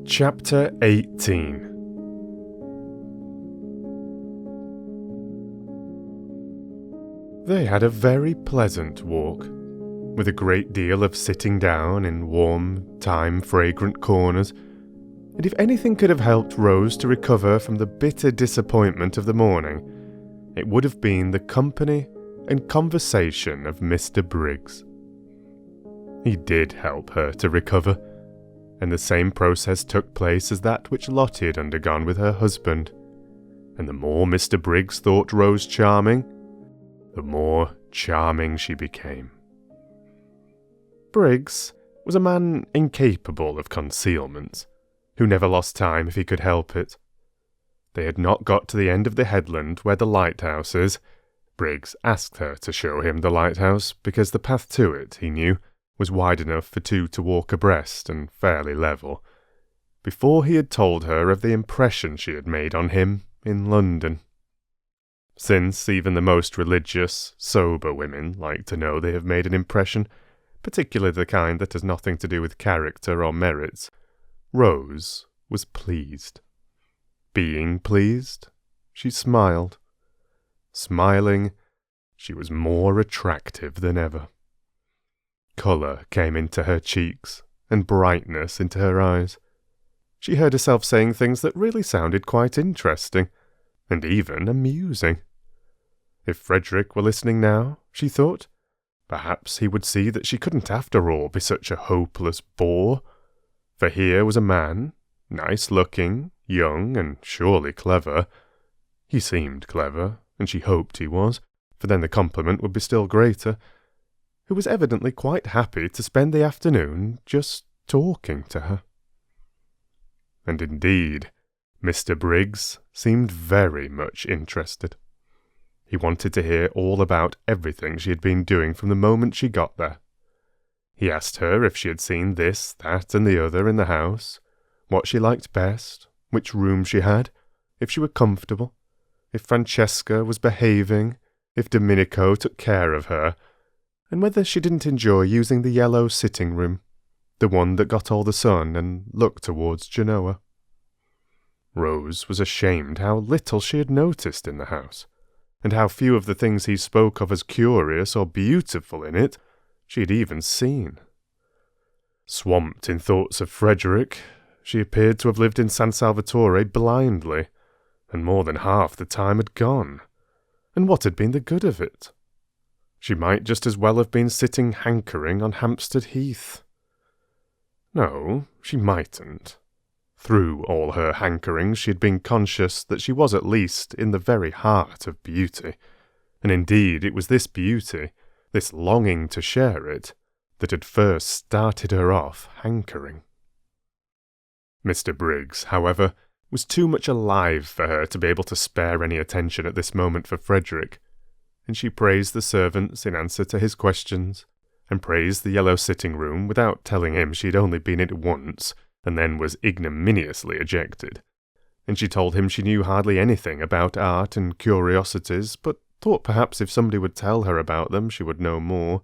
Chapter 18. They had a very pleasant walk, with a great deal of sitting down in warm, thyme-fragrant corners, and if anything could have helped Rose to recover from the bitter disappointment of the morning, it would have been the company and conversation of Mr. Briggs. He did help her to recover, and the same process took place as that which Lottie had undergone with her husband, and the more Mr. Briggs thought Rose charming, the more charming she became. Briggs was a man incapable of concealment, who never lost time if he could help it. They had not got to the end of the headland where the lighthouse is. Briggs asked her to show him the lighthouse, because the path to it, he knew, was wide enough for two to walk abreast and fairly level, before he had told her of the impression she had made on him in London. Since even the most religious, sober women like to know they have made an impression, particularly the kind that has nothing to do with character or merits, Rose was pleased. Being pleased, she smiled. Smiling, she was more attractive than ever. Colour came into her cheeks, and brightness into her eyes. She heard herself saying things that really sounded quite interesting, and even amusing. If Frederick were listening now, she thought, perhaps he would see that she couldn't after all be such a hopeless bore, for here was a man, nice-looking, young, and surely clever. He seemed clever, and she hoped he was, for then the compliment would be still greater, who was evidently quite happy to spend the afternoon just talking to her. And indeed, Mr. Briggs seemed very much interested. He wanted to hear all about everything she had been doing from the moment she got there. He asked her if she had seen this, that, and the other in the house, what she liked best, which room she had, if she were comfortable, if Francesca was behaving, if Domenico took care of her, and whether she didn't enjoy using the yellow sitting room, the one that got all the sun and looked towards Genoa. Rose was ashamed how little she had noticed in the house, and how few of the things he spoke of as curious or beautiful in it she had even seen. Swamped in thoughts of Frederick, she appeared to have lived in San Salvatore blindly, and more than half the time had gone. And what had been the good of it? She might just as well have been sitting hankering on Hampstead Heath. No, she mightn't. Through all her hankerings she had been conscious that she was at least in the very heart of beauty, and indeed it was this beauty, this longing to share it, that had first started her off hankering. Mr. Briggs, however, was too much alive for her to be able to spare any attention at this moment for Frederick, and she praised the servants in answer to his questions, and praised the yellow sitting-room without telling him she had only been in it once, and then was ignominiously ejected. And she told him she knew hardly anything about art and curiosities, but thought perhaps if somebody would tell her about them she would know more.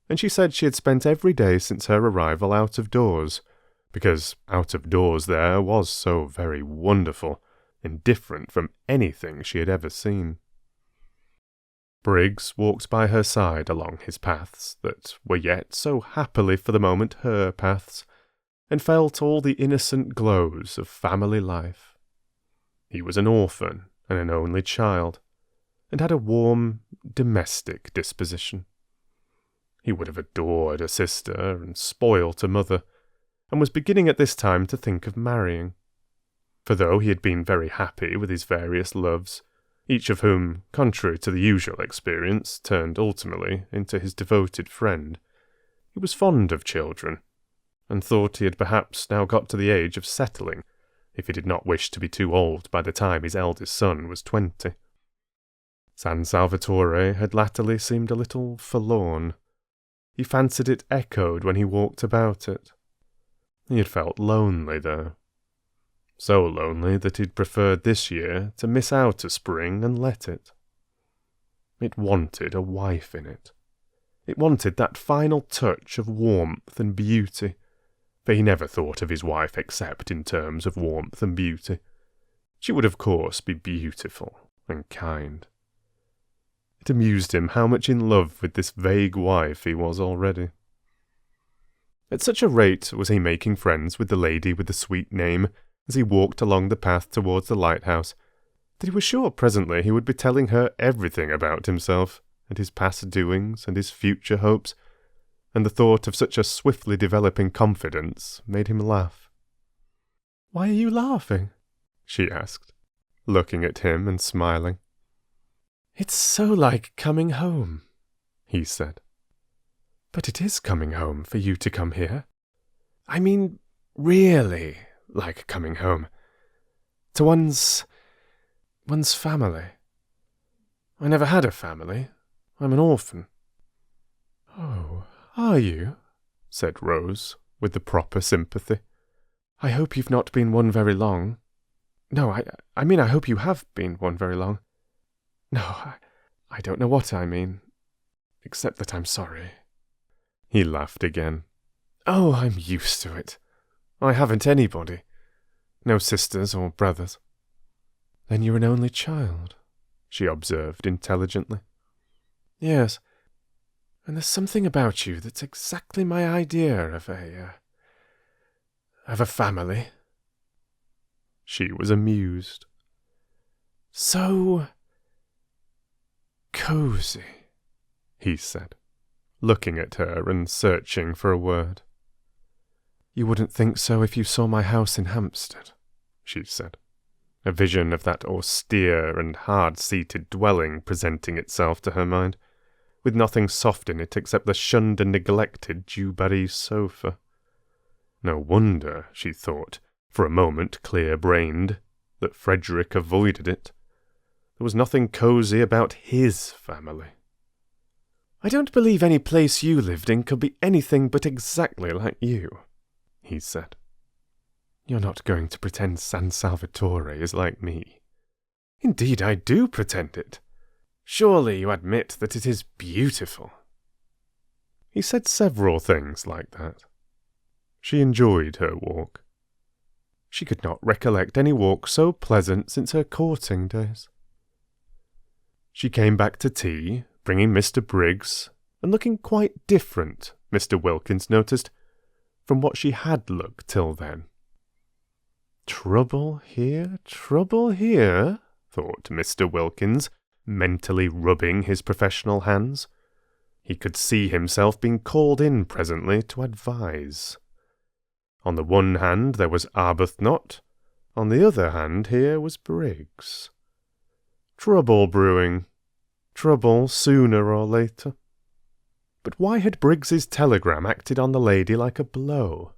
And she said she had spent every day since her arrival out of doors, because out of doors there was so very wonderful, and different from anything she had ever seen. Briggs walked by her side along his paths, that were yet so happily for the moment her paths, and felt all the innocent glows of family life. He was an orphan and an only child, and had a warm, domestic disposition. He would have adored a sister and spoilt a mother, and was beginning at this time to think of marrying. For though he had been very happy with his various loves, each of whom, contrary to the usual experience, turned ultimately into his devoted friend, he was fond of children, and thought he had perhaps now got to the age of settling, if he did not wish to be too old by the time his eldest son was 20. San Salvatore had latterly seemed a little forlorn. He fancied it echoed when he walked about it. He had felt lonely there. So lonely that he'd preferred this year to miss out a spring and let it. It wanted a wife in it. It wanted that final touch of warmth and beauty, for he never thought of his wife except in terms of warmth and beauty. She would of course be beautiful and kind. It amused him how much in love with this vague wife he was already. At such a rate was he making friends with the lady with the sweet name as he walked along the path towards the lighthouse, that he was sure presently he would be telling her everything about himself, and his past doings, and his future hopes, and the thought of such a swiftly developing confidence made him laugh. "Why are you laughing?" she asked, looking at him and smiling. "It's so like coming home," he said. "But it is coming home for you to come here. I mean, really like coming home. To one's family. I never had a family. I'm an orphan." "Oh, are you?" said Rose, with the proper sympathy. "I hope you've not been one very long. No, I mean I hope you have been one very long. No, I don't know what I mean, except that I'm sorry." He laughed again. "Oh, I'm used to it. I haven't anybody. No sisters or brothers." "Then you're an only child," she observed intelligently. "Yes, and there's something about you that's exactly my idea of a family." She was amused. "So cozy," he said, looking at her and searching for a word. "You wouldn't think so if you saw my house in Hampstead," she said, a vision of that austere and hard-seated dwelling presenting itself to her mind, with nothing soft in it except the shunned and neglected Dewberry sofa. No wonder, she thought, for a moment clear-brained, that Frederick avoided it. There was nothing cosy about his family. "I don't believe any place you lived in could be anything but exactly like you," he said. "You're not going to pretend San Salvatore is like me." "Indeed I do pretend it. Surely you admit that it is beautiful." He said several things like that. She enjoyed her walk. She could not recollect any walk so pleasant since her courting days. She came back to tea, bringing Mr. Briggs, and looking quite different, Mr. Wilkins noticed, from what she had looked till then. Trouble here, thought Mr. Wilkins, mentally rubbing his professional hands. He could see himself being called in presently to advise. On the one hand there was Arbuthnot, on the other hand here was Briggs. Trouble brewing. Trouble sooner or later. But why had Briggs's telegram acted on the lady like a blow?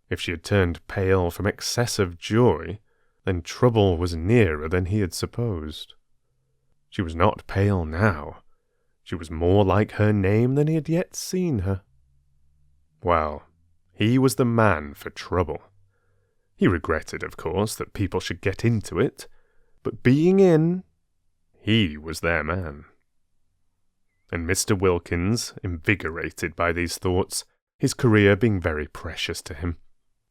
If she had turned pale from excess of joy, then trouble was nearer than he had supposed. She was not pale now. She was more like her name than he had yet seen her. Well, he was the man for trouble. He regretted, of course, that people should get into it, but being in, he was their man. And Mr. Wilkins, invigorated by these thoughts, his career being very precious to him,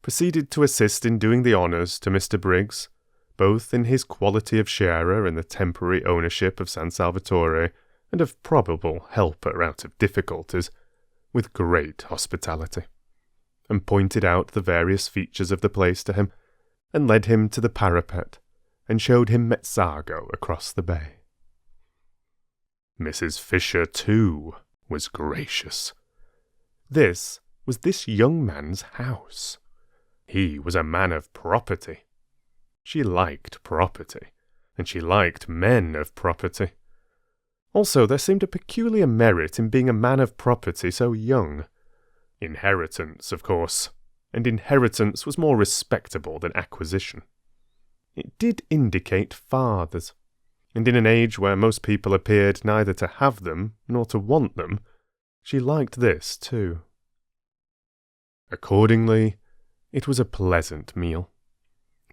proceeded to assist in doing the honours to Mr. Briggs, both in his quality of sharer in the temporary ownership of San Salvatore and of probable helper out of difficulties, with great hospitality, and pointed out the various features of the place to him, and led him to the parapet, and showed him Mezzago across the bay. Mrs. Fisher, too, was gracious. This was this young man's house. He was a man of property. She liked property, and she liked men of property. Also, there seemed a peculiar merit in being a man of property so young. Inheritance, of course, and inheritance was more respectable than acquisition. It did indicate fathers, and in an age where most people appeared neither to have them nor to want them, she liked this too. Accordingly, it was a pleasant meal,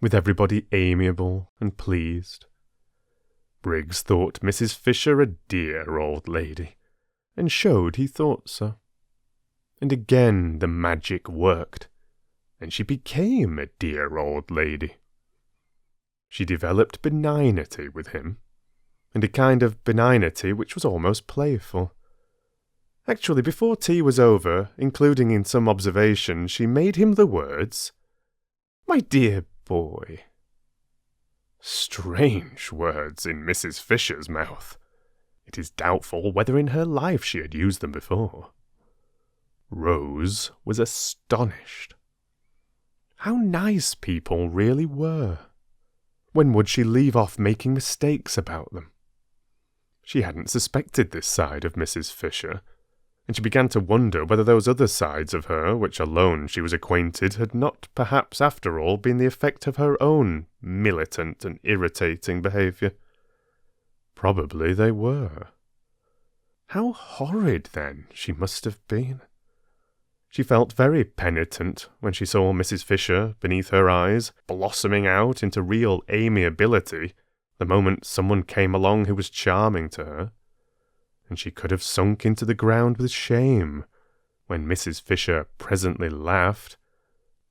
with everybody amiable and pleased. Briggs thought Mrs. Fisher a dear old lady, and showed he thought so. And again the magic worked. and she became a dear old lady. She developed benignity with him, and a kind of benignity which was almost playful. Actually, before tea was over, including in some observation, she made him the words, "My dear boy." Strange words in Mrs. Fisher's mouth. It is doubtful whether in her life she had used them before. Rose was astonished. How nice people really were. When would she leave off making mistakes about them? She hadn't suspected this side of Mrs. Fisher, and she began to wonder whether those other sides of her, which alone she was acquainted, had not perhaps after all been the effect of her own militant and irritating behaviour. Probably they were. How horrid, then, she must have been. She felt very penitent when she saw Mrs. Fisher, beneath her eyes, blossoming out into real amiability the moment someone came along who was charming to her, and she could have sunk into the ground with shame when Mrs. Fisher presently laughed,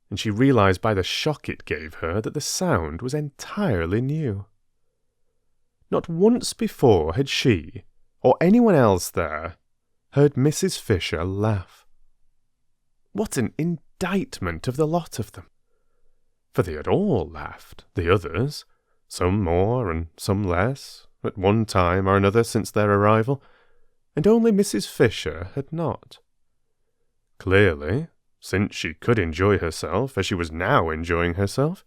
and she realized by the shock it gave her that the sound was entirely new. Not once before had she, or anyone else there, heard Mrs. Fisher laugh. What an indictment of the lot of them! For they had all laughed, the others, some more and some less, at one time or another since their arrival, and only Mrs. Fisher had not. Clearly, since she could enjoy herself as she was now enjoying herself,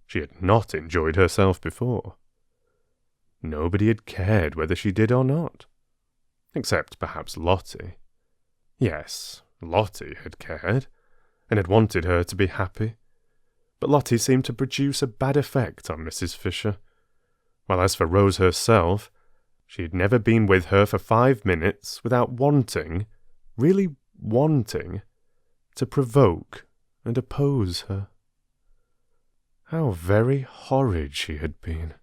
she had not enjoyed herself before. Nobody had cared whether she did or not, except perhaps Lottie. Yes, Lottie had cared, and had wanted her to be happy, but Lottie seemed to produce a bad effect on Mrs. Fisher, while as for Rose herself, she had never been with her for 5 minutes without wanting, really wanting, to provoke and oppose her. How very horrid she had been.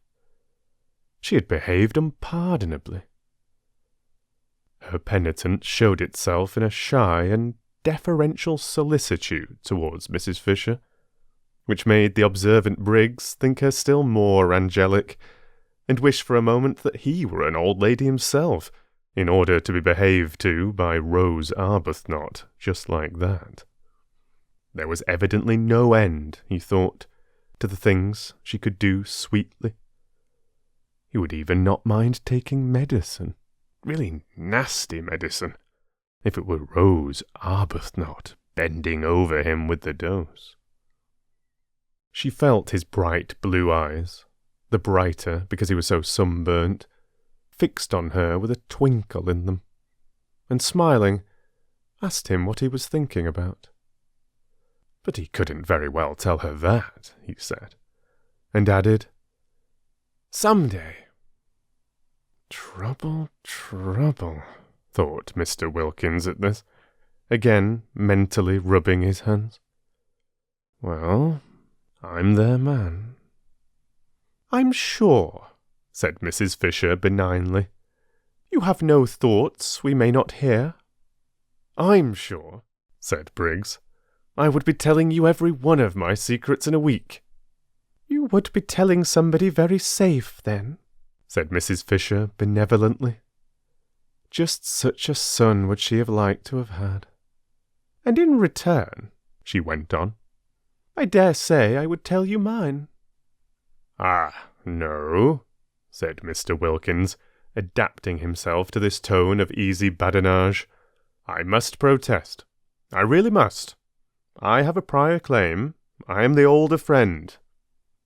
She had behaved unpardonably. Her penitence showed itself in a shy and deferential solicitude towards Mrs. Fisher, which made the observant Briggs think her still more angelic, and wish for a moment that he were an old lady himself, in order to be behaved to by Rose Arbuthnot just like that. There was evidently no end, he thought, to the things she could do sweetly. He would even not mind taking medicine, really nasty medicine, if it were Rose Arbuthnot bending over him with the dose. She felt his bright blue eyes, the brighter because he was so sunburnt, fixed on her with a twinkle in them, and smiling, asked him what he was thinking about. But he couldn't very well tell her that, he said, and added, "Some day." Trouble, trouble, thought Mr. Wilkins at this, again mentally rubbing his hands. Well, I'm their man. "I'm sure," said Mrs. Fisher benignly, "you have no thoughts we may not hear." "I'm sure," said Briggs, "I would be telling you every one of my secrets in a week." "You would be telling somebody very safe, then," said Mrs. Fisher benevolently. Just such a son would she have liked to have had. "And in return," she went on, "I dare say I would tell you mine." "Ah, no," said Mr. Wilkins, adapting himself to this tone of easy badinage. "I must protest. I really must. I have a prior claim. I am the older friend.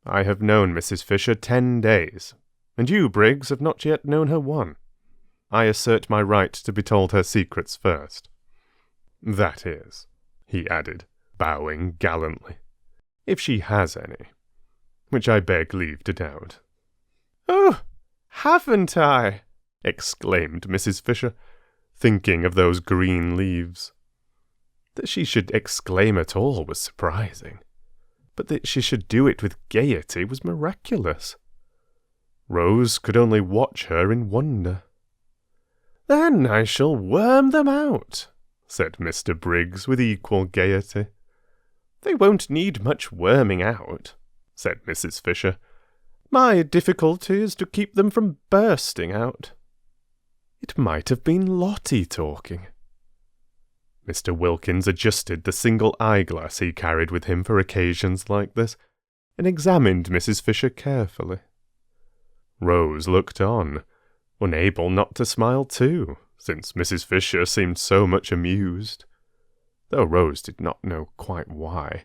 I have known Mrs. Fisher 10 days, and you, Briggs, have not yet known her 1. I assert my right to be told her secrets first. That is," he added, bowing gallantly, "if she has any, which I beg leave to doubt." "Oh, haven't I?" exclaimed Mrs. Fisher, thinking of those green leaves. That she should exclaim at all was surprising, but that she should do it with gaiety was miraculous. Rose could only watch her in wonder. "Then I shall worm them out," said Mr. Briggs with equal gaiety. "They won't need much worming out," said Mrs. Fisher. "My difficulty is to keep them from bursting out." It might have been Lottie talking. Mr. Wilkins adjusted the single eyeglass he carried with him for occasions like this, and examined Mrs. Fisher carefully. Rose looked on, unable not to smile too, since Mrs. Fisher seemed so much amused, though Rose did not know quite why,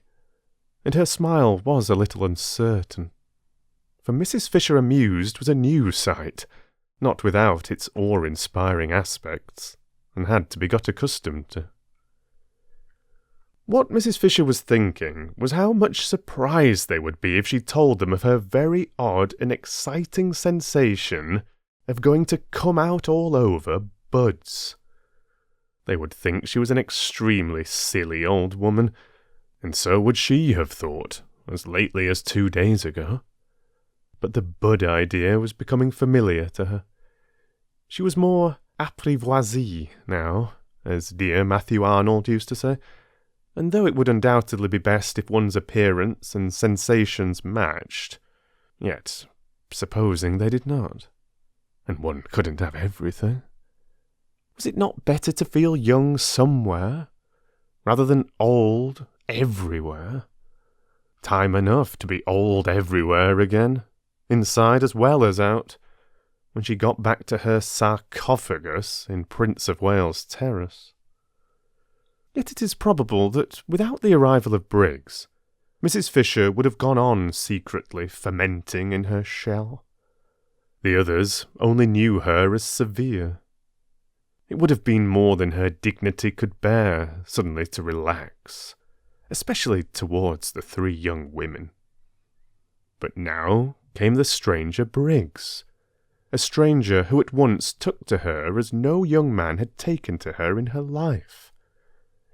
and her smile was a little uncertain. For Mrs. Fisher amused was a new sight, not without its awe-inspiring aspects, and had to be got accustomed to. What Mrs. Fisher was thinking was how much surprised they would be if she told them of her very odd and exciting sensation of going to come out all over buds. They would think she was an extremely silly old woman, and so would she have thought, as lately as 2 days ago. But the bud idea was becoming familiar to her. She was more apprivoisée now, as dear Matthew Arnold used to say, and though it would undoubtedly be best if one's appearance and sensations matched, yet, supposing they did not, and one couldn't have everything, was it not better to feel young somewhere, rather than old everywhere? Time enough to be old everywhere again, inside as well as out, when she got back to her sarcophagus in Prince of Wales Terrace. Yet it is probable that, without the arrival of Briggs, Mrs. Fisher would have gone on secretly fermenting in her shell. The others only knew her as severe. It would have been more than her dignity could bear suddenly to relax, especially towards the 3 young women. But now came the stranger Briggs, a stranger who at once took to her as no young man had taken to her in her life.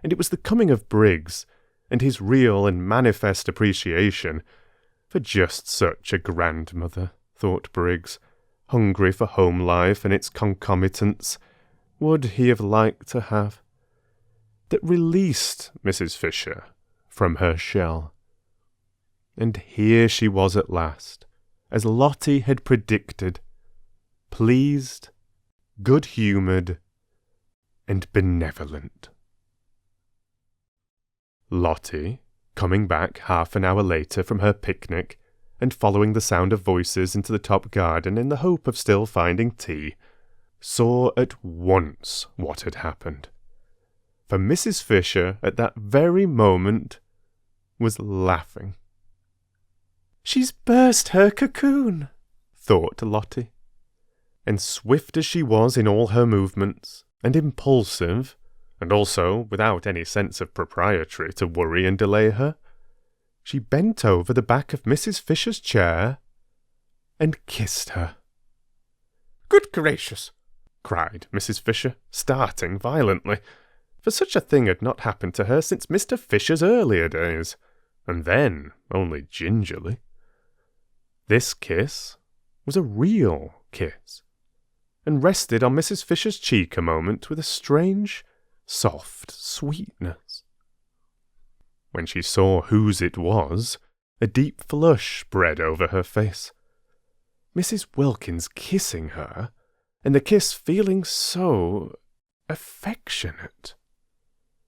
And it was the coming of Briggs, and his real and manifest appreciation for just such a grandmother, thought Briggs, hungry for home life and its concomitants, would he have liked to have, that released Mrs. Fisher from her shell. And here she was at last, as Lottie had predicted, pleased, good-humoured, and benevolent. Lottie, coming back half an hour later from her picnic, and following the sound of voices into the top garden in the hope of still finding tea, saw at once what had happened. For Mrs. Fisher, at that very moment, was laughing. "She's burst her cocoon," thought Lottie. And swift as she was in all her movements, and impulsive, and also without any sense of propriety to worry and delay her, she bent over the back of Mrs. Fisher's chair and kissed her. "Good gracious!" cried Mrs. Fisher, starting violently, for such a thing had not happened to her since Mr. Fisher's earlier days, and then only gingerly. This kiss was a real kiss, and rested on Mrs. Fisher's cheek a moment with a strange, soft sweetness. When she saw whose it was, a deep flush spread over her face. Mrs. Wilkins kissing her, and the kiss feeling so affectionate.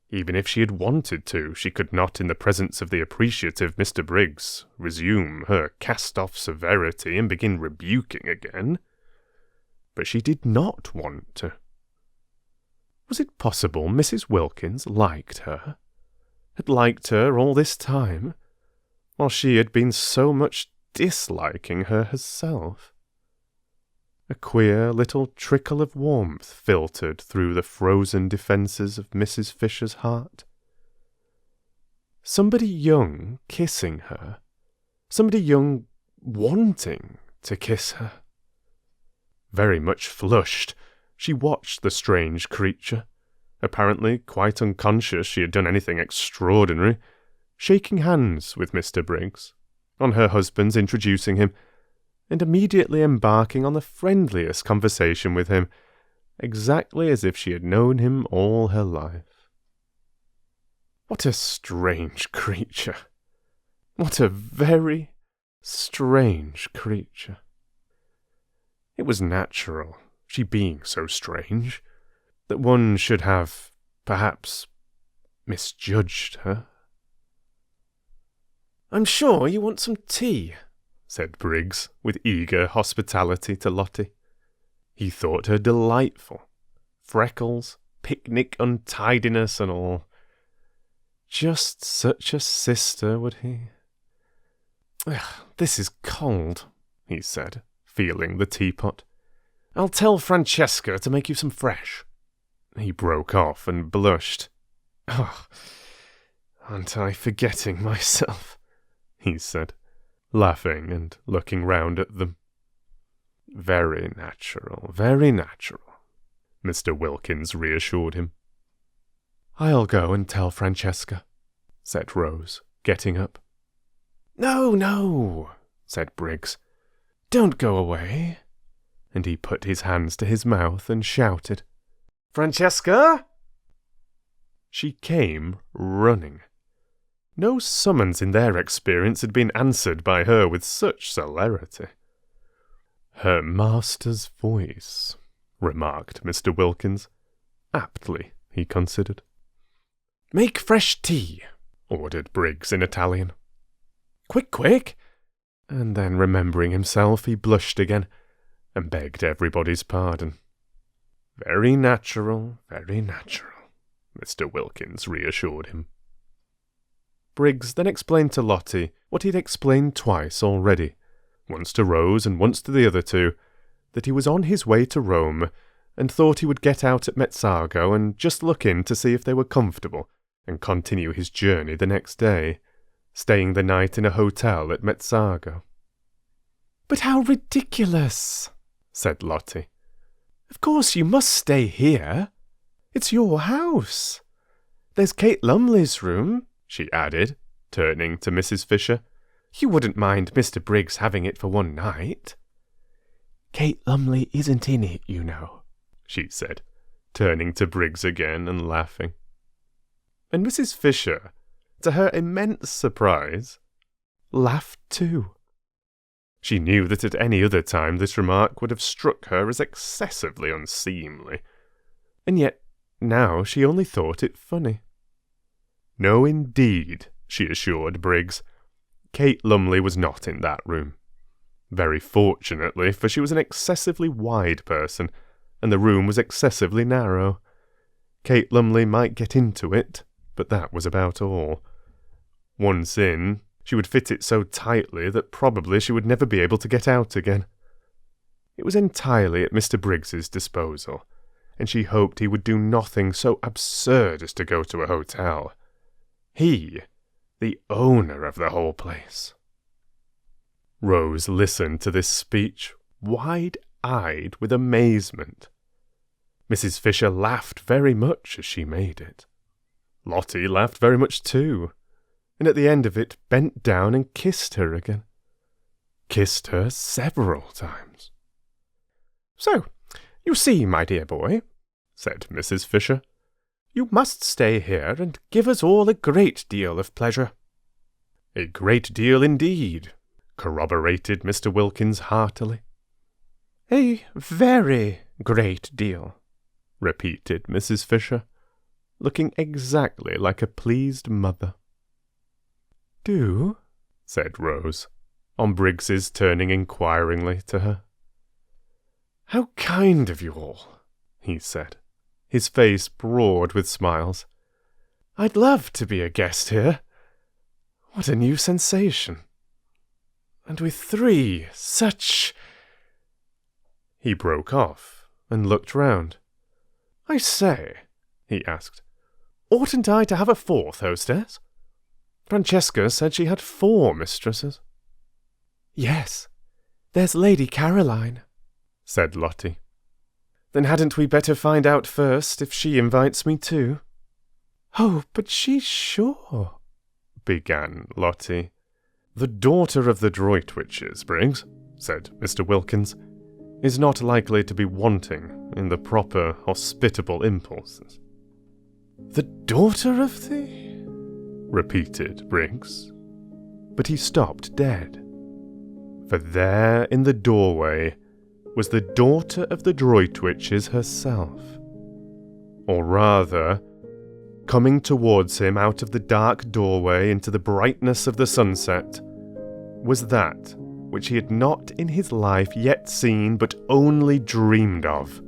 Even if she had wanted to, she could not, in the presence of the appreciative Mr. Briggs, resume her cast-off severity and begin rebuking again. But she did not want to. Was it possible Mrs. Wilkins liked her? Had liked her all this time, while she had been so much disliking her herself? A queer little trickle of warmth filtered through the frozen defences of Mrs. Fisher's heart. Somebody young kissing her. Somebody young wanting to kiss her. Very much flushed, she watched the strange creature, apparently quite unconscious she had done anything extraordinary, shaking hands with Mr. Briggs, on her husband's introducing him, and immediately embarking on the friendliest conversation with him, exactly as if she had known him all her life. What a strange creature. What a very strange creature. It was natural, she being so strange, that one should have, perhaps, misjudged her. "I'm sure you want some tea," said Briggs, with eager hospitality to Lottie. He thought her delightful. Freckles, picnic untidiness and all. Just such a sister, would he? "This is cold," he said, feeling the teapot. "I'll tell Francesca to make you some fresh." He broke off and blushed. "Oh, aren't I forgetting myself?" he said, laughing and looking round at them. Very natural, Mr. Wilkins reassured him. "I'll go and tell Francesca," said Rose, getting up. No, said Briggs. "Don't go away." And he put his hands to his mouth and shouted, "Francesca!" She came running. No summons in their experience had been answered by her with such celerity. "Her master's voice," remarked Mr. Wilkins. Aptly, he considered. "Make fresh tea," ordered Briggs in Italian. "Quick, quick!" And then, remembering himself, he blushed again, and begged everybody's pardon. Very natural, Mr. Wilkins reassured him. Briggs then explained to Lottie what he'd explained twice already, once to Rose and once to the other two, that he was on his way to Rome, and thought he would get out at Mezzago and just look in to see if they were comfortable, and continue his journey the next day, staying the night in a hotel at Mezzago. "But how ridiculous!" said Lottie. "Of course you must stay here. It's your house. There's Kate Lumley's room," she added, turning to Mrs. Fisher. "You wouldn't mind Mr. Briggs having it for one night." "Kate Lumley isn't in it, you know," she said, turning to Briggs again and laughing. And Mrs. Fisher, to her immense surprise, laughed too. She knew that at any other time this remark would have struck her as excessively unseemly, and yet now she only thought it funny. No, indeed, she assured Briggs. Kate Lumley was not in that room. Very fortunately, for she was an excessively wide person, and the room was excessively narrow. Kate Lumley might get into it, but that was about all. Once in, she would fit it so tightly that probably she would never be able to get out again. It was entirely at Mr. Briggs's disposal, and she hoped he would do nothing so absurd as to go to a hotel. He, the owner of the whole place. Rose listened to this speech, wide-eyed with amazement. Mrs. Fisher laughed very much as she made it. Lottie laughed very much too, and at the end of it bent down and kissed her again. Kissed her several times. "So, you see, my dear boy," said Mrs. Fisher, "you must stay here and give us all a great deal of pleasure." "A great deal indeed," corroborated Mr. Wilkins heartily. "A very great deal," repeated Mrs. Fisher, looking exactly like a pleased mother. "Do?" said Rose, on Briggs's turning inquiringly to her. "How kind of you all," he said, his face broad with smiles. "I'd love to be a guest here. What a new sensation. And with 3 such—" He broke off and looked round. "I say," he asked, "oughtn't I to have a 4th hostess? Francesca said she had 4 mistresses." "Yes, there's Lady Caroline," said Lottie. "Then hadn't we better find out first if she invites me too?" "Oh, but she's sure—" began Lottie. "The daughter of the Droitwiches, Briggs," said Mr. Wilkins, "is not likely to be wanting in the proper hospitable impulses." "The daughter of the—" repeated Briggs. But he stopped dead. For there in the doorway was the daughter of the Droitwiches herself. Or rather, coming towards him out of the dark doorway into the brightness of the sunset, was that which he had not in his life yet seen but only dreamed of.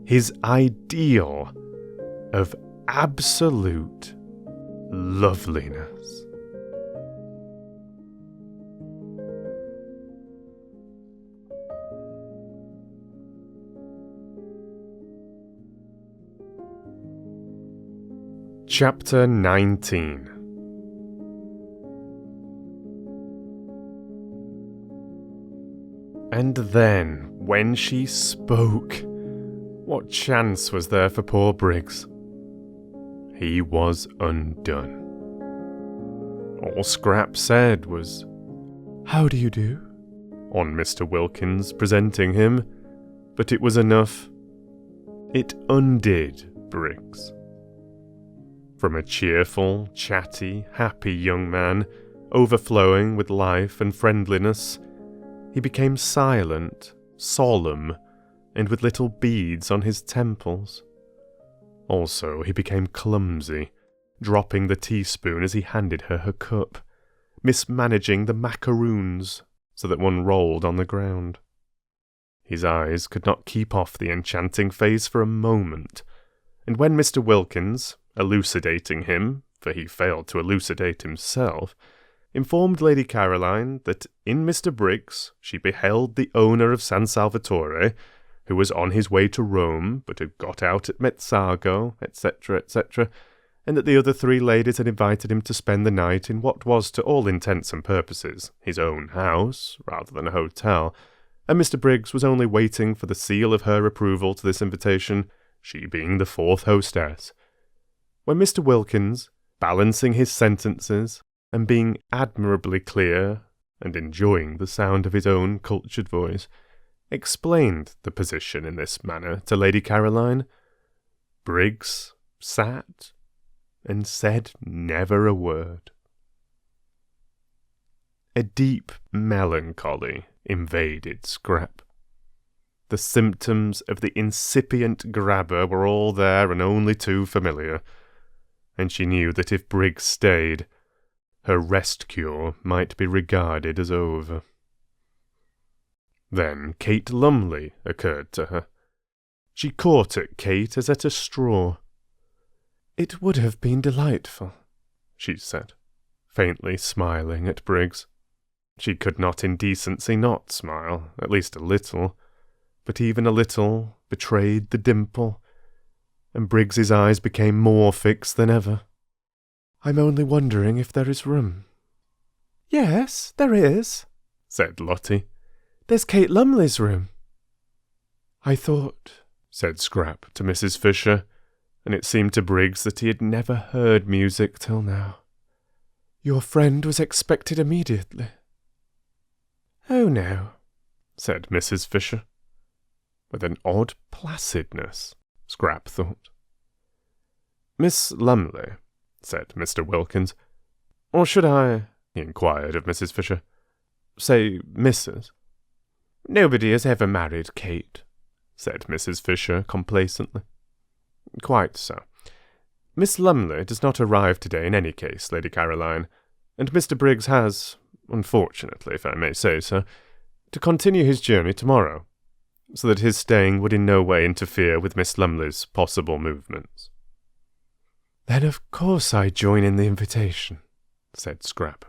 His ideal of absolute loveliness. Chapter 19. And then, when she spoke, what chance was there for poor Briggs? He was undone. All Scrap said was, "How do you do?" on Mr. Wilkins presenting him, but it was enough. It undid Briggs. From a cheerful, chatty, happy young man, overflowing with life and friendliness, he became silent, solemn, and with little beads on his temples. Also, he became clumsy, dropping the teaspoon as he handed her her cup, mismanaging the macaroons so that one rolled on the ground. His eyes could not keep off the enchanting face for a moment, and when Mr. Wilkins, elucidating him, for he failed to elucidate himself, informed Lady Caroline that in Mr. Briggs she beheld the owner of San Salvatore, who was on his way to Rome, but had got out at Mezzago, etc., etc., and that the other three ladies had invited him to spend the night in what was to all intents and purposes his own house, rather than a hotel, and Mr. Briggs was only waiting for the seal of her approval to this invitation, she being the fourth hostess. When Mr. Wilkins, balancing his sentences, and being admirably clear, and enjoying the sound of his own cultured voice, explained the position in this manner to Lady Caroline, Briggs sat and said never a word. A deep melancholy invaded Scrap. The symptoms of the incipient grabber were all there and only too familiar, and she knew that if Briggs stayed, her rest cure might be regarded as over. Then Kate Lumley occurred to her. She caught at Kate as at a straw. "It would have been delightful," she said, faintly smiling at Briggs. She could not in decency not smile, at least a little, but even a little betrayed the dimple, and Briggs's eyes became more fixed than ever. "I'm only wondering if there is room." "Yes, there is," said Lottie. "There's Kate Lumley's room." "I thought," said Scrap to Mrs. Fisher, and it seemed to Briggs that he had never heard music till now, "your friend was expected immediately." "Oh, no," said Mrs. Fisher, with an odd placidness, Scrap thought. "Miss Lumley," said Mr. Wilkins. "Or should I," he inquired of Mrs. Fisher, "say Mrs.?" "Nobody has ever married Kate," said Mrs. Fisher complacently. "Quite so. Miss Lumley does not arrive today in any case, Lady Caroline, and Mr. Briggs has, unfortunately, if I may say so, to continue his journey tomorrow, so that his staying would in no way interfere with Miss Lumley's possible movements." "Then of course I join in the invitation," said Scrap,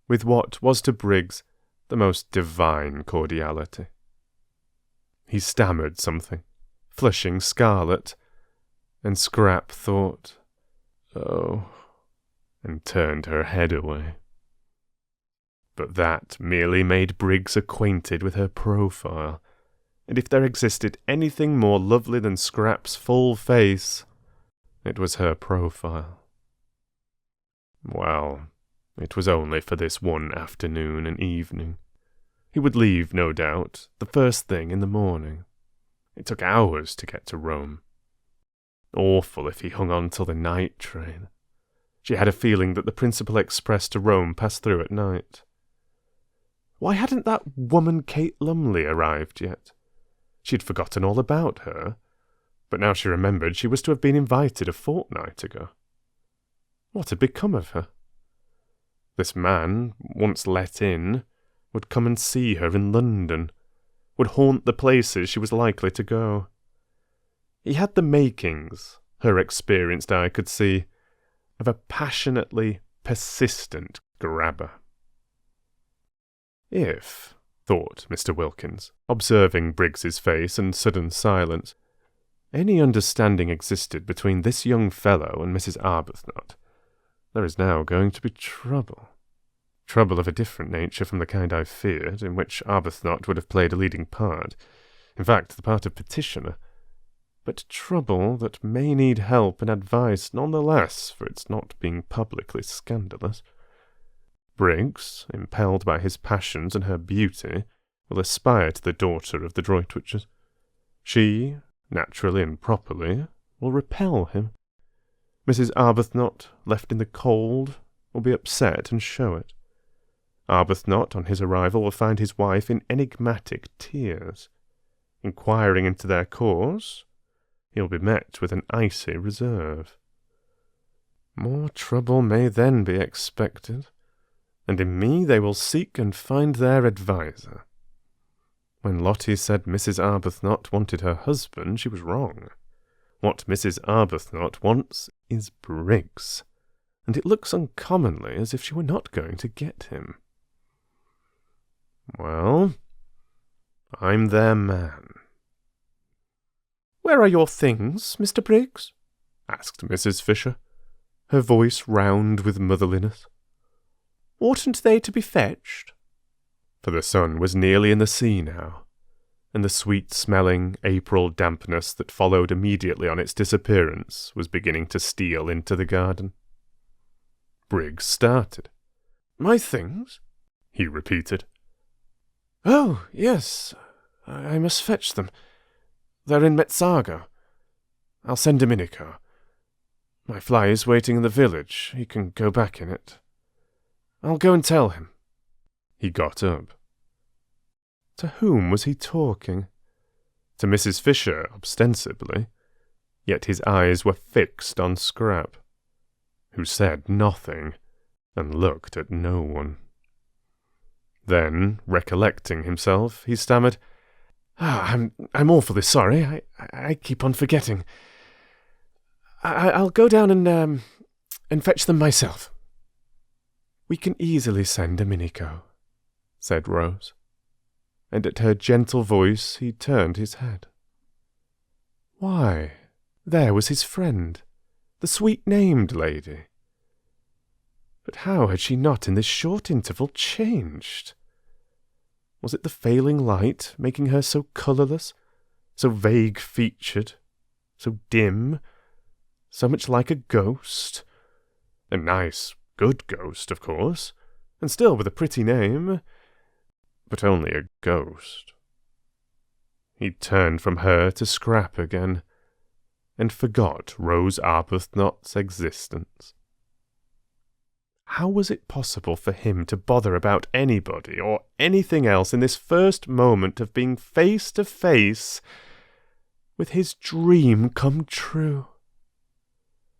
with what was to Briggs the most divine cordiality. He stammered something, flushing scarlet, and Scrap thought, "Oh," and turned her head away. But that merely made Briggs acquainted with her profile, and if there existed anything more lovely than Scrap's full face, it was her profile. Well, it was only for this one afternoon and evening. He would leave, no doubt, the first thing in the morning. It took hours to get to Rome. Awful if he hung on till the night train. She had a feeling that the principal express to Rome passed through at night. Why hadn't that woman Kate Lumley arrived yet? She'd forgotten all about her, but now she remembered she was to have been invited a fortnight ago. What had become of her? This man, once let in, would come and see her in London, would haunt the places she was likely to go. He had the makings, her experienced eye could see, of a passionately persistent grabber. If, thought Mr. Wilkins, observing Briggs's face and sudden silence, any understanding existed between this young fellow and Mrs. Arbuthnot, there is now going to be trouble. Trouble of a different nature from the kind I feared, in which Arbuthnot would have played a leading part, in fact the part of petitioner, but trouble that may need help and advice none the less for its not being publicly scandalous. Briggs, impelled by his passions and her beauty, will aspire to the daughter of the Droitwiches. She, naturally and properly, will repel him. Mrs. Arbuthnot, left in the cold, will be upset and show it. Arbuthnot, on his arrival, will find his wife in enigmatic tears. Inquiring into their cause, he will be met with an icy reserve. More trouble may then be expected, and in me they will seek and find their adviser. When Lottie said Mrs. Arbuthnot wanted her husband, she was wrong. What Mrs. Arbuthnot wants is Briggs, and it looks uncommonly as if she were not going to get him. Well, I'm their man. "Where are your things, Mr. Briggs?" asked Mrs. Fisher, her voice round with motherliness. "Oughtn't they to be fetched?" For the sun was nearly in the sea now, and the sweet-smelling April dampness that followed immediately on its disappearance was beginning to steal into the garden. Briggs started. "My things?" he repeated. "Oh, yes, I must fetch them. They're in Mezzago. I'll send Domenico. My fly is waiting in the village. He can go back in it. I'll go and tell him." He got up. To whom was he talking? To Mrs. Fisher, ostensibly, yet his eyes were fixed on Scrap, who said nothing and looked at no one. Then, recollecting himself, he stammered, I'm awfully sorry. I keep on forgetting. I'll go down and fetch them myself." "We can easily send Domenico," said Rose, and at her gentle voice he turned his head. Why, there was his friend, the sweet-named lady. But how had she not in this short interval changed? Was it the failing light making her so colourless, so vague-featured, so dim, so much like a ghost? A nice, good ghost, of course, and still with a pretty name, but only a ghost. He turned from her to Scrap again, and forgot Rose Arbuthnot's existence. How was it possible for him to bother about anybody or anything else in this first moment of being face to face with his dream come true?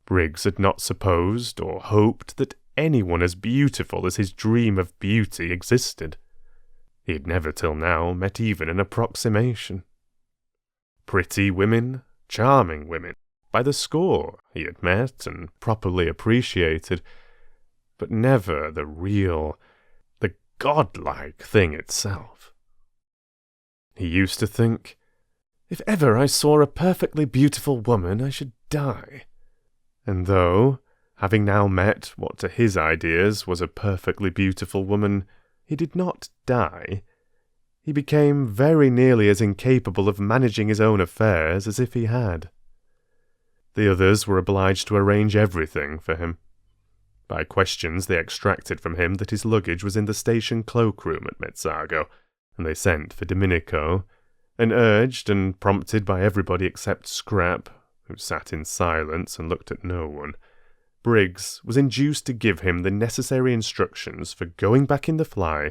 Briggs had not supposed or hoped that anyone as beautiful as his dream of beauty existed. He had never till now met even an approximation. Pretty women, charming women, by the score he had met and properly appreciated, but never the real, the godlike thing itself. He used to think, if ever I saw a perfectly beautiful woman, I should die. And though, having now met what to his ideas was a perfectly beautiful woman, he did not die, he became very nearly as incapable of managing his own affairs as if he had. The others were obliged to arrange everything for him. By questions they extracted from him that his luggage was in the station cloakroom at Mezzago, and they sent for Domenico, and urged and prompted by everybody except Scrap, who sat in silence and looked at no one, Briggs was induced to give him the necessary instructions for going back in the fly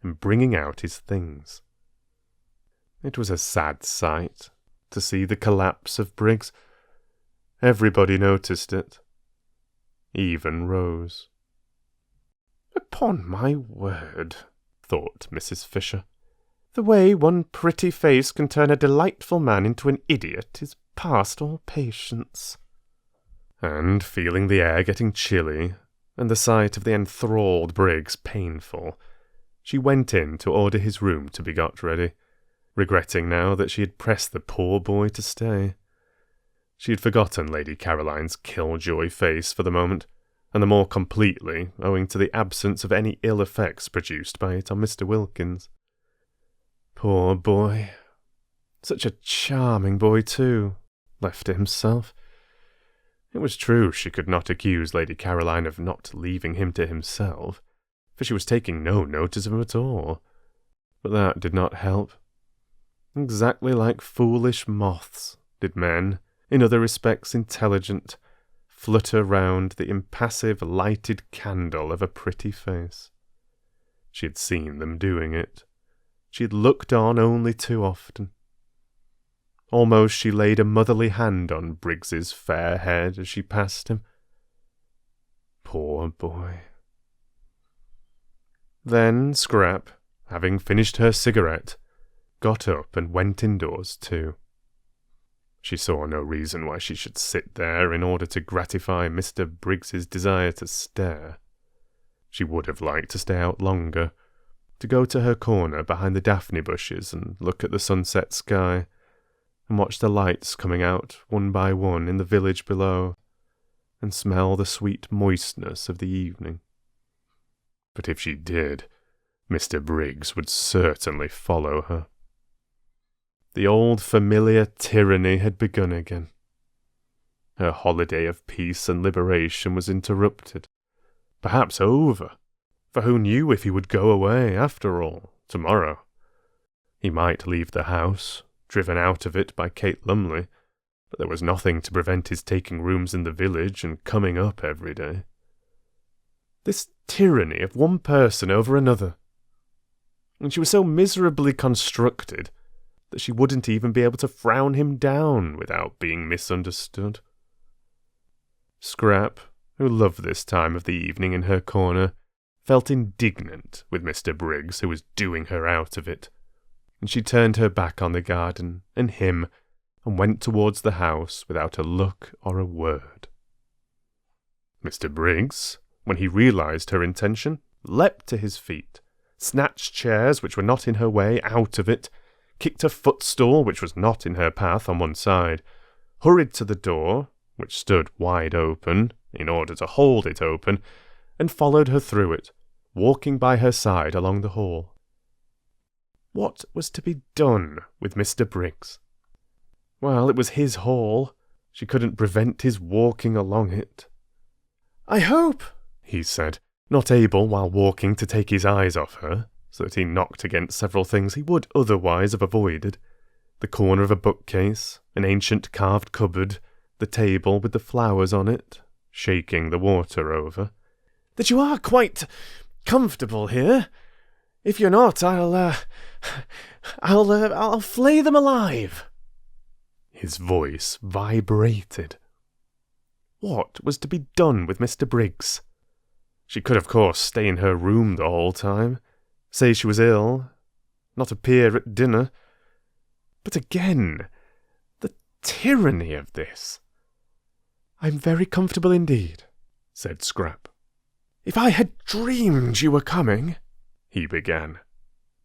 and bringing out his things. It was a sad sight to see the collapse of Briggs. Everybody noticed it, even Rose. "Upon my word," thought Mrs. Fisher, "the way one pretty face can turn a delightful man into an idiot is past all patience." And, feeling the air getting chilly, and the sight of the enthralled Briggs painful, she went in to order his room to be got ready, regretting now that she had pressed the poor boy to stay. She had forgotten Lady Caroline's killjoy face for the moment, and the more completely owing to the absence of any ill effects produced by it on Mr. Wilkins. Poor boy. Such a charming boy, too, left to himself. It was true she could not accuse Lady Caroline of not leaving him to himself, for she was taking no notice of him at all. But that did not help. Exactly like foolish moths did men, in other respects intelligent, flutter round the impassive lighted candle of a pretty face. She had seen them doing it. She had looked on only too often. Almost she laid a motherly hand on Briggs's fair head as she passed him. Poor boy. Then Scrap, having finished her cigarette, got up and went indoors too. She saw no reason why she should sit there in order to gratify Mr. Briggs's desire to stare. She would have liked to stay out longer, to go to her corner behind the daphne bushes and look at the sunset sky, and watch the lights coming out one by one in the village below, and smell the sweet moistness of the evening. But if she did, Mr. Briggs would certainly follow her. The old familiar tyranny had begun again. Her holiday of peace and liberation was interrupted, perhaps over, for who knew if he would go away, after all, tomorrow? He might leave the house, driven out of it by Kate Lumley, but there was nothing to prevent his taking rooms in the village and coming up every day. This tyranny of one person over another. And she was so miserably constructed that she wouldn't even be able to frown him down without being misunderstood. Scrap, who loved this time of the evening in her corner, felt indignant with Mr. Briggs, who was doing her out of it, and she turned her back on the garden and him, and went towards the house without a look or a word. Mr. Briggs, when he realized her intention, leapt to his feet, snatched chairs which were not in her way out of it, kicked a footstool which was not in her path on one side, hurried to the door, which stood wide open, in order to hold it open, and followed her through it, walking by her side along the hall. What was to be done with Mr. Briggs? Well, it was his hall. She couldn't prevent his walking along it. "I hope," he said, not able while walking to take his eyes off her, so that he knocked against several things he would otherwise have avoided, the corner of a bookcase, an ancient carved cupboard, the table with the flowers on it, shaking the water over, "that you are quite comfortable here. If you're not, I'll flay them alive." His voice vibrated. What was to be done with Mr. Briggs? She could, of course, stay in her room the whole time, say she was ill, not appear at dinner. But again, the tyranny of this. "I'm very comfortable indeed," said Scrap. "If I had dreamed you were coming," he began.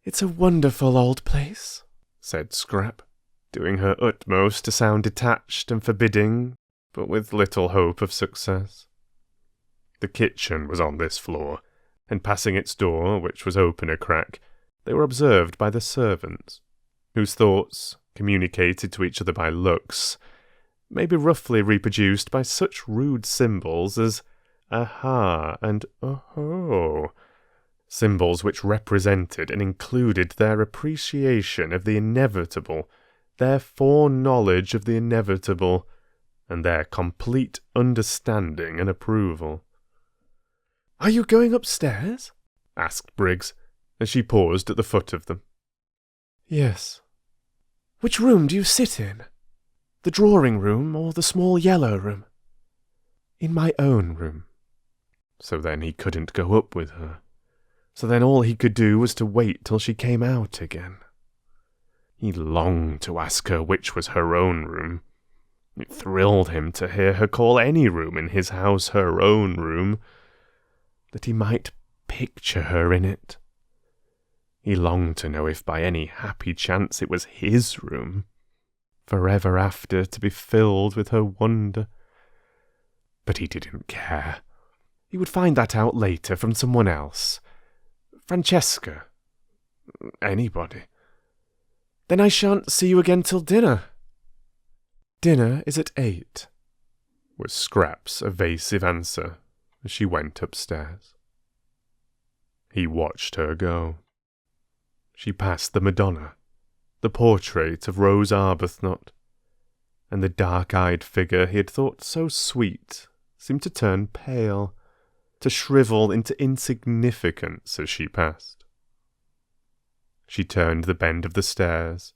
"It's a wonderful old place," said Scrap, doing her utmost to sound detached and forbidding, but with little hope of success. The kitchen was on this floor, and passing its door, which was open a crack, they were observed by the servants, whose thoughts, communicated to each other by looks, may be roughly reproduced by such rude symbols as aha and oh-ho, symbols which represented and included their appreciation of the inevitable, their foreknowledge of the inevitable, and their complete understanding and approval. "Are you going upstairs?" asked Briggs, as she paused at the foot of them. "Yes." "Which room do you sit in? The drawing room or the small yellow room?" "In my own room." So then he couldn't go up with her. So then all he could do was to wait till she came out again. He longed to ask her which was her own room. It thrilled him to hear her call any room in his house her own room, that he might picture her in it. He longed to know if by any happy chance it was his room, forever after to be filled with her wonder. But he didn't care. He would find that out later from someone else. Francesca. Anybody. "Then I shan't see you again till dinner." "Dinner is at 8, was Scrap's evasive answer as she went upstairs. He watched her go. She passed the Madonna, the portrait of Rose Arbuthnot, and the dark-eyed figure he had thought so sweet seemed to turn pale, to shrivel into insignificance as she passed. She turned the bend of the stairs,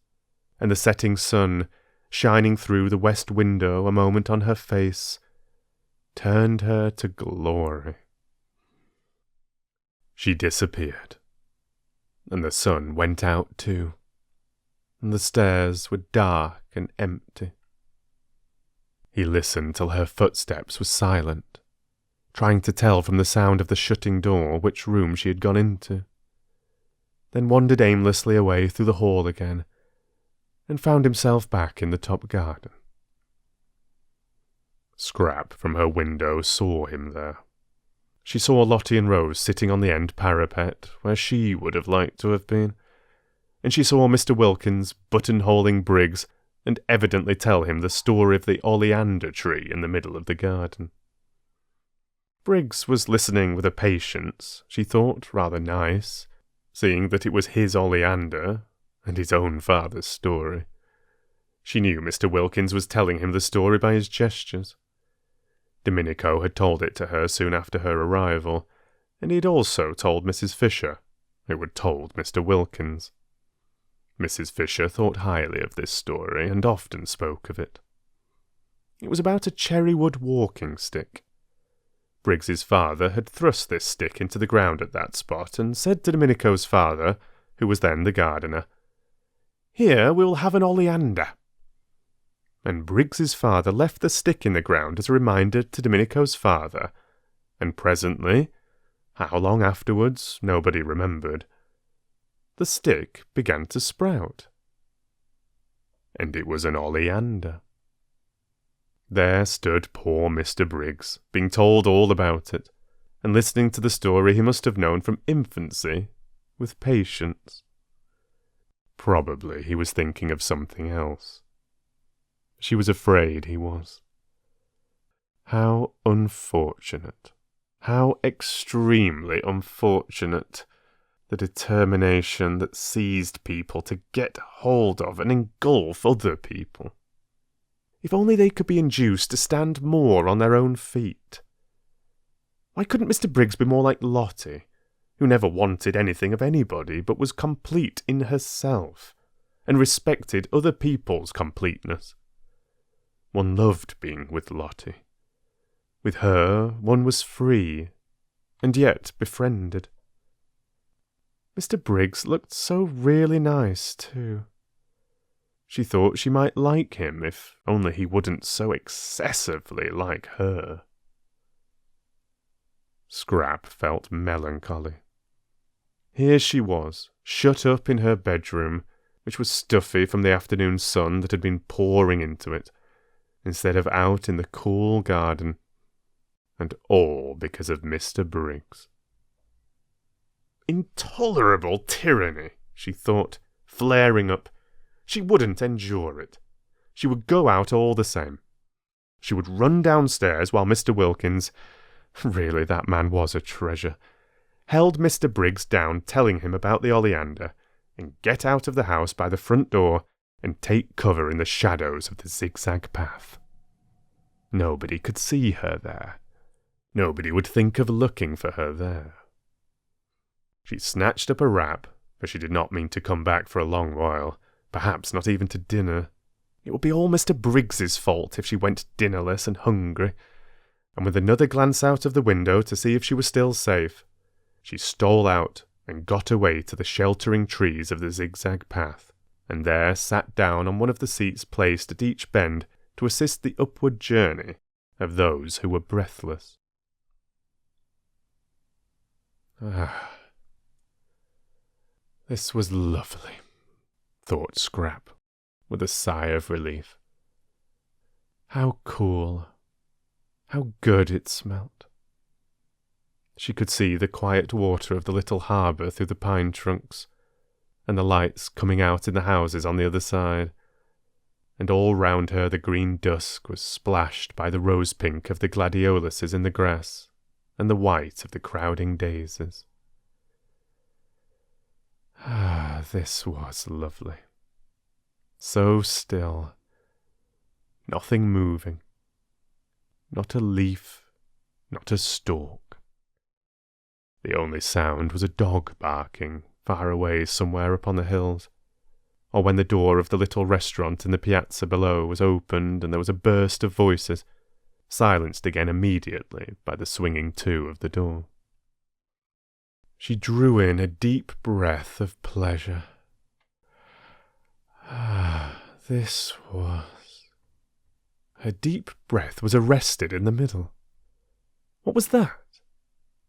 and the setting sun, shining through the west window a moment on her face, turned her to glory. She disappeared, and the sun went out too, and the stairs were dark and empty. He listened till her footsteps were silent, trying to tell from the sound of the shutting door which room she had gone into, then wandered aimlessly away through the hall again, and found himself back in the top garden. Scrap from her window saw him there. She saw Lottie and Rose sitting on the end parapet, where she would have liked to have been, and she saw Mr. Wilkins buttonholing Briggs and evidently tell him the story of the oleander tree in the middle of the garden. Briggs was listening with a patience she thought rather nice, seeing that it was his oleander and his own father's story. She knew Mr. Wilkins was telling him the story by his gestures. Domenico had told it to her soon after her arrival, and he had also told Mrs. Fisher, who had told Mr. Wilkins. Mrs. Fisher thought highly of this story, and often spoke of it. It was about a cherrywood walking stick. Briggs's father had thrust this stick into the ground at that spot, and said to Domenico's father, who was then the gardener, "Here we will have an oleander." And Briggs's father left the stick in the ground as a reminder to Domenico's father, and presently, how long afterwards, nobody remembered, the stick began to sprout. And it was an oleander. There stood poor Mr. Briggs, being told all about it, and listening to the story he must have known from infancy, with patience. Probably he was thinking of something else. She was afraid he was. How unfortunate, how extremely unfortunate, the determination that seized people to get hold of and engulf other people. If only they could be induced to stand more on their own feet. Why couldn't Mr. Briggs be more like Lottie, who never wanted anything of anybody, but was complete in herself, and respected other people's completeness? One loved being with Lottie. With her, one was free, and yet befriended. Mr. Briggs looked so really nice, too. She thought she might like him, if only he wouldn't so excessively like her. Scrap felt melancholy. Here she was, shut up in her bedroom, which was stuffy from the afternoon sun that had been pouring into it, instead of out in the cool garden, and all because of Mr. Briggs. Intolerable tyranny, she thought, flaring up. She wouldn't endure it. She would go out all the same. She would run downstairs while Mr. Wilkins, really that man was a treasure, held Mr. Briggs down telling him about the oleander, and get out of the house by the front door and take cover in the shadows of the zigzag path. Nobody could see her there. Nobody would think of looking for her there. She snatched up a wrap, for she did not mean to come back for a long while, perhaps not even to dinner. It would be all Mr. Briggs's fault if she went dinnerless and hungry. And with another glance out of the window to see if she was still safe, she stole out and got away to the sheltering trees of the zigzag path, and there sat down on one of the seats placed at each bend to assist the upward journey of those who were breathless. This was lovely, thought Scrap, with a sigh of relief. How cool, how good it smelt. She could see the quiet water of the little harbour through the pine trunks, and the lights coming out in the houses on the other side, and all round her the green dusk was splashed by the rose-pink of the gladioluses in the grass, and the white of the crowding daisies. This was lovely. So still. Nothing moving. Not a leaf, not a stalk. The only sound was a dog barking far away somewhere upon the hills, or when the door of the little restaurant in the piazza below was opened and there was a burst of voices, silenced again immediately by the swinging to of the door. She drew in a deep breath of pleasure. This was... Her deep breath was arrested in the middle. What was that?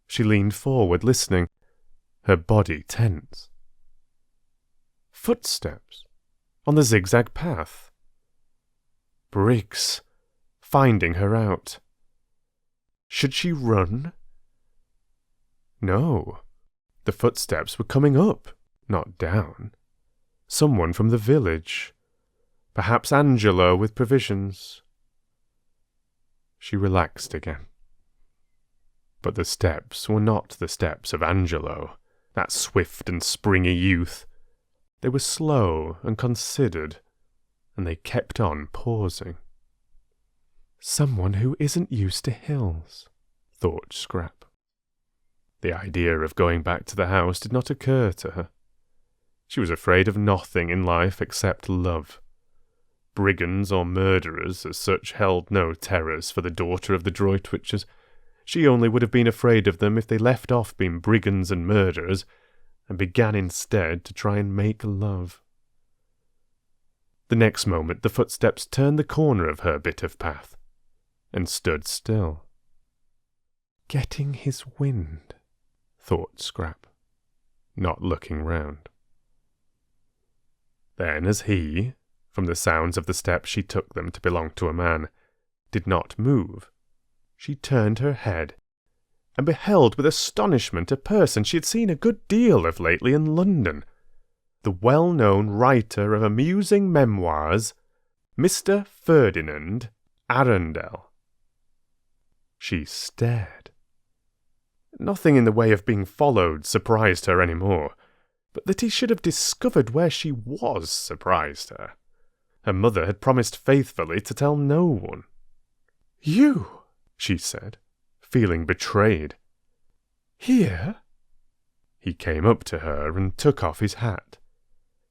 She leaned forward, listening, her body tense. Footsteps on the zigzag path. Briggs, finding her out. Should she run? No. The footsteps were coming up, not down. Someone from the village. Perhaps Angelo with provisions. She relaxed again. But the steps were not the steps of Angelo, that swift and springy youth. They were slow and considered, and they kept on pausing. Someone who isn't used to hills, thought Scrap. The idea of going back to the house did not occur to her. She was afraid of nothing in life except love. Brigands or murderers as such held no terrors for the daughter of the Droitwichers. She only would have been afraid of them if they left off being brigands and murderers, and began instead to try and make love. The next moment the footsteps turned the corner of her bit of path, and stood still. Getting his wind, thought Scrap, not looking round. Then as he, from the sounds of the steps she took them to belong to a man, did not move, she turned her head, and beheld with astonishment a person she had seen a good deal of lately in London, the well-known writer of amusing memoirs, Mr. Ferdinand Arundel. She stared. Nothing in the way of being followed surprised her any more, but that he should have discovered where she was surprised her. Her mother had promised faithfully to tell no one. "You," she said, feeling betrayed. "Here?" He came up to her and took off his hat.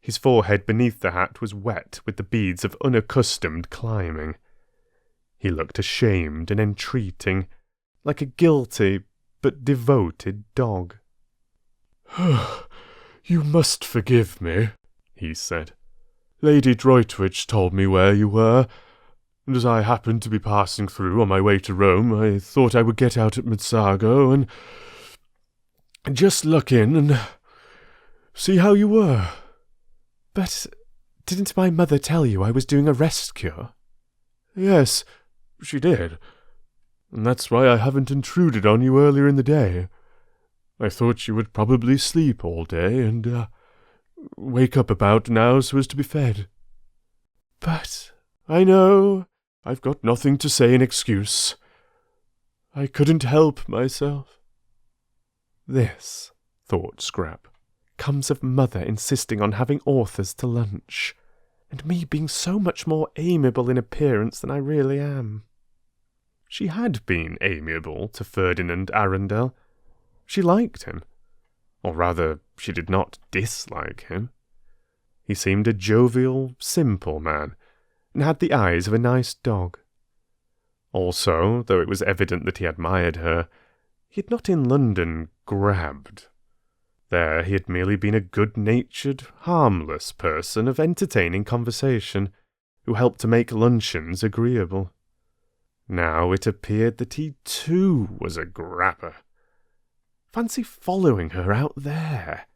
His forehead beneath the hat was wet with the beads of unaccustomed climbing. He looked ashamed and entreating, like a guilty but devoted dog. "You must forgive me," he said. "Lady Droitwich told me where you were, and as I happened to be passing through on my way to Rome, I thought I would get out at Mezzago and just look in and see how you were." "But didn't my mother tell you I was doing a rest cure?" "Yes, she did, and that's why I haven't intruded on you earlier in the day. I thought you would probably sleep all day and wake up about now so as to be fed." "But—" "I know. I've got nothing to say in excuse. I couldn't help myself." This, thought Scrap, comes of mother insisting on having authors to lunch, and me being so much more amiable in appearance than I really am. She had been amiable to Ferdinand Arundel. She liked him. Or rather, she did not dislike him. He seemed a jovial, simple man, and had the eyes of a nice dog. Also, though it was evident that he admired her, he had not in London grabbed. There he had merely been a good-natured, harmless person of entertaining conversation, who helped to make luncheons agreeable. Now it appeared that he too was a grabber. Fancy following her out there.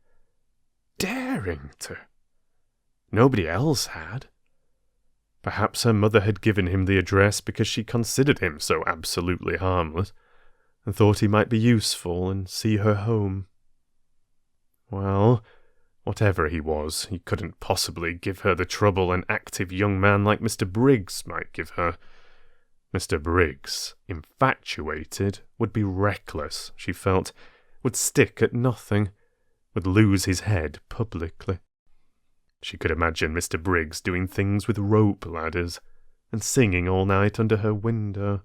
Daring to. Nobody else had. Perhaps her mother had given him the address because she considered him so absolutely harmless, and thought he might be useful and see her home. Well, whatever he was, he couldn't possibly give her the trouble an active young man like Mr. Briggs might give her. Mr. Briggs, infatuated, would be reckless, she felt, would stick at nothing, would lose his head publicly. She could imagine Mr. Briggs doing things with rope ladders, and singing all night under her window,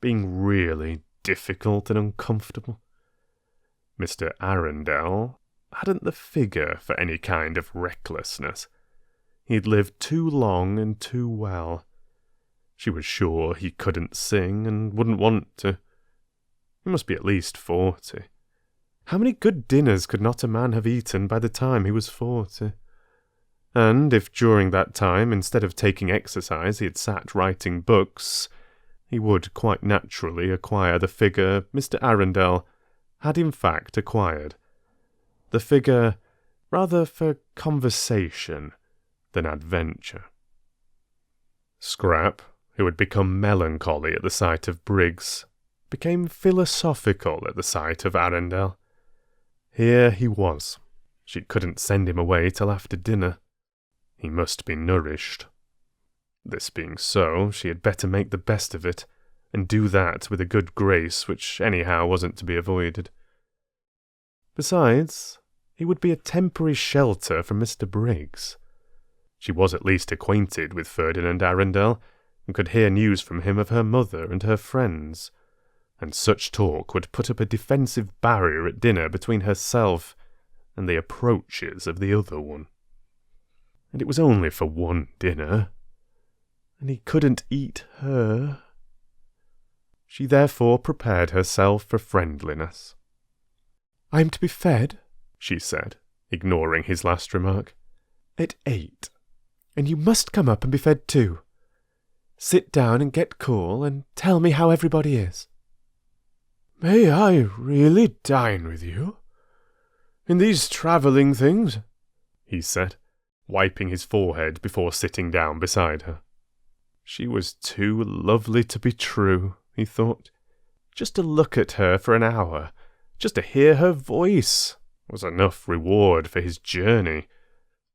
being really difficult and uncomfortable. Mr. Arundel hadn't the figure for any kind of recklessness. He'd lived too long and too well. She was sure he couldn't sing and wouldn't want to. He must be at least 40. How many good dinners could not a man have eaten by the time he was 40? And if during that time, instead of taking exercise, he had sat writing books, he would quite naturally acquire the figure Mr. Arundel had in fact acquired. The figure rather for conversation than adventure. Scrap, who had become melancholy at the sight of Briggs, became philosophical at the sight of Arundel. Here he was. She couldn't send him away till after dinner. He must be nourished. This being so, she had better make the best of it, and do that with a good grace which anyhow wasn't to be avoided. Besides, he would be a temporary shelter from Mr. Briggs. She was at least acquainted with Ferdinand Arundel, and could hear news from him of her mother and her friends, and such talk would put up a defensive barrier at dinner between herself and the approaches of the other one. And it was only for one dinner, and he couldn't eat her. She therefore prepared herself for friendliness. "I'm to be fed," she said, ignoring his last remark, "at 8, and you must come up and be fed too. Sit down and get cool, and tell me how everybody is." "May I really dine with you? In these travelling things?" he said, wiping his forehead before sitting down beside her. She was too lovely to be true, he thought. Just to look at her for an hour, just to hear her voice, was enough reward for his journey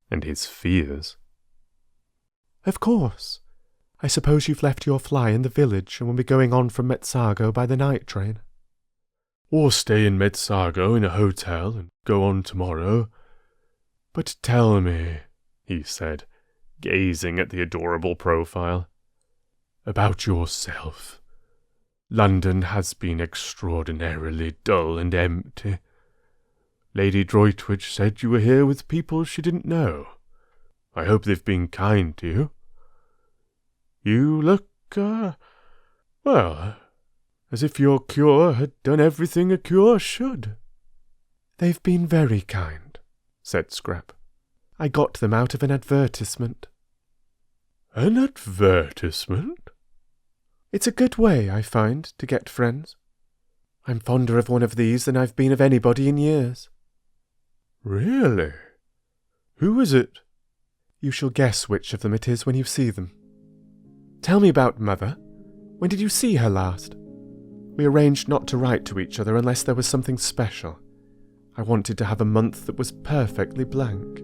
and his fears. "Of course. I suppose you've left your fly in the village and will be going on from Mezzago by the night train." "Or stay in Mezzago in a hotel and go on tomorrow. But tell me," he said, gazing at the adorable profile, "about yourself. London has been extraordinarily dull and empty. Lady Droitwich said you were here with people she didn't know. I hope they've been kind to you. You look, well, as if your cure had done everything a cure should." "They've been very kind," said Scrap. "I got them out of an advertisement." "An advertisement?" "It's a good way, I find, to get friends. I'm fonder of one of these than I've been of anybody in years." "Really? Who is it?" "You shall guess which of them it is when you see them. Tell me about Mother. When did you see her last? We arranged not to write to each other unless there was something special. I wanted to have a month that was perfectly blank."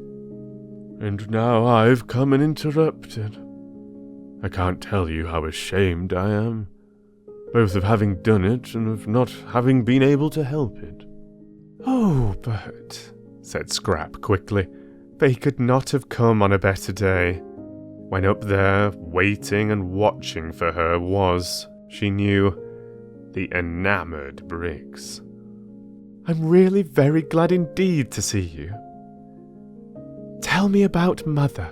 "And now I've come and interrupted. I can't tell you how ashamed I am, both of having done it and of not having been able to help it." "Oh, but," said Scrap quickly, "they could not have come on a better day, when up there, waiting and watching for her was, She knew the enamoured Briggs. "I'm really very glad indeed to see you. Tell me about Mother."